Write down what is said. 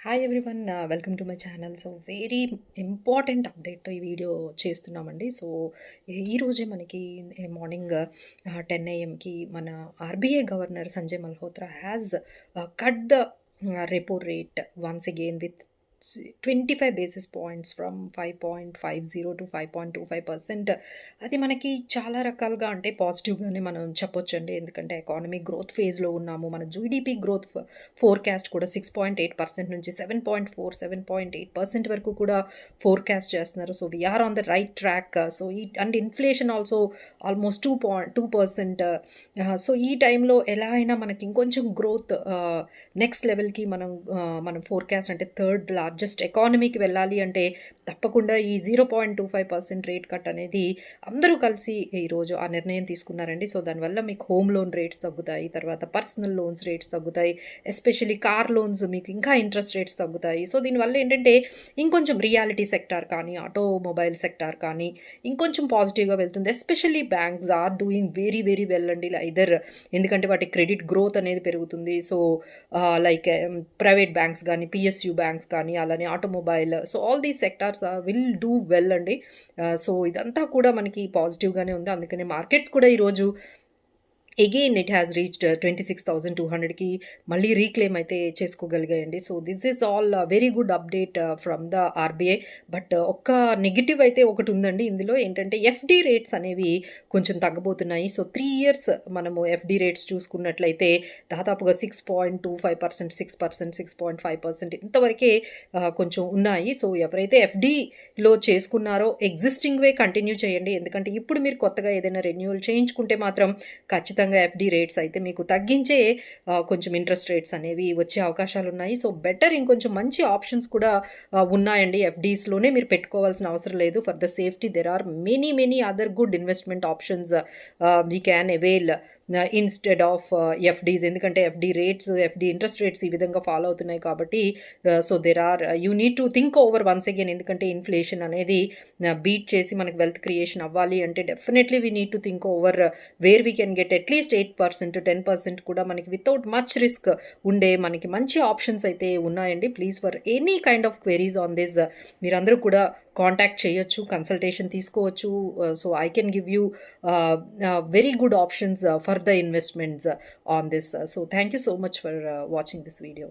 Hi everyone, welcome to my channel. So very important అప్డేట్తో ఈ video చేస్తున్నామండి. So ఈరోజే మనకి మార్నింగ్ 10 AM మన RBI governor Sanjay Malhotra has cut the repo rate once again with 25 basis points from 5.50 to 5.25%. అది మనకి చాలా రకాలుగా అంటే పాజిటివ్గానే మనం చెప్పొచ్చండి. ఎందుకంటే ఎకానమిక్ గ్రోత్ ఫేజ్లో ఉన్నాము. మన జీడిపి గ్రోత్ ఫోర్కాస్ట్ కూడా 6.8% నుంచి 7.8% వరకు కూడా ఫోర్కాస్ట్ చేస్తున్నారు. So we're on the right track. So ఈ and inflation also almost 2%. So ఈ టైంలో ఎలా అయినా మనకి ఇంకొంచెం గ్రోత్ నెక్స్ట్ లెవెల్కి మనం ఫోర్కాస్ట్ అంటే థర్డ్ లార్జెస్ట్ ఎకానమీకి వెళ్ళాలి అంటే తప్పకుండా ఈ 0.25% రేట్ కట్ అనేది అందరూ కలిసి ఈరోజు ఆ నిర్ణయం తీసుకున్నారండి. సో దానివల్ల మీకు హోమ్ లోన్ రేట్స్ తగ్గుతాయి, తర్వాత పర్సనల్ లోన్స్ రేట్స్ తగ్గుతాయి, ఎస్పెషల్లీ కార్ లోన్స్ మీకు ఇంకా ఇంట్రెస్ట్ రేట్స్ తగ్గుతాయి. సో దీనివల్ల ఏంటంటే ఇంకొంచెం రియాలిటీ సెక్టార్ కానీ ఆటోమొబైల్ సెక్టార్ కానీ ఇంకొంచెం పాజిటివ్గా వెళ్తుంది. Especially banks are doing very very well అండి. ఐదర్ ఎందుకంటే వాటి క్రెడిట్ గ్రోత్ అనేది పెరుగుతుంది. సో లైక్ ప్రైవేట్ బ్యాంక్స్ కానీ పిఎస్యూ బ్యాంక్స్ కానీ అలానే automobile, so all these sectors will do well అండి. సో ఇదంతా కూడా మనకి పాజిటివ్గానే ఉంది. అందుకనే మార్కెట్స్ కూడా ఈరోజు అగైన్ ఇట్ హ్యాస్ రీచ్డ్ 26,200కి మళ్ళీ రీక్లెయిమ్ అయితే చేసుకోగలిగాయండి. So this is all very good update from the RBI. But ఒక్క నెగిటివ్ అయితే ఒకటి ఉందండి ఇందులో. ఏంటంటే ఎఫ్డి రేట్స్ అనేవి కొంచెం తగ్గబోతున్నాయి. సో 3 years మనము ఎఫ్డి రేట్స్ చూసుకున్నట్లయితే దాదాపుగా 6.25%, 6%, 6.5% ఇంతవరకే కొంచెం ఉన్నాయి. సో ఎవరైతే ఎఫ్డిలో చేసుకున్నారో ఎగ్జిస్టింగ్ వే కంటిన్యూ చేయండి. ఎందుకంటే ఇప్పుడు మీరు కొత్తగా ఏదైనా రెన్యూవల్ చేయించుకుంటే మాత్రం ఖచ్చితంగా ఎఫ్డి రేట్స్ అయితే మీకు తగ్గించే కొంచెం ఇంట్రెస్ట్ రేట్స్ అనేవి వచ్చే అవకాశాలు ఉన్నాయి. సో బెటర్ ఇంకొంచెం మంచి ఆప్షన్స్ కూడా ఉన్నాయండి. ఎఫ్డీస్లోనే మీరు పెట్టుకోవాల్సిన అవసరం లేదు. For the safety there are many other good investment options we can avail instead of FDs. ఎందుకంటే FD rates, FD interest rates ఈ విధంగా ఫాలో అవుతున్నాయి కాబట్టి so there are you need to think over once again. ఎందుకంటే inflation అనేది beat చేసి మనకి wealth creation అవ్వాలి అంటే definitely we need to think over where we can get at least 8%, 10% కూడా మనకి వితౌట్ మచ్ రిస్క్ ఉండే మనకి మంచి ఆప్షన్స్ అయితే ఉన్నాయండి. Please for any kind of queries on this మీరందరూ కూడా కాంటాక్ట్ చేయొచ్చు, కన్సల్టేషన్ తీసుకోవచ్చు. So I can give you very good options for the investments on this. So thank you so much for watching this video.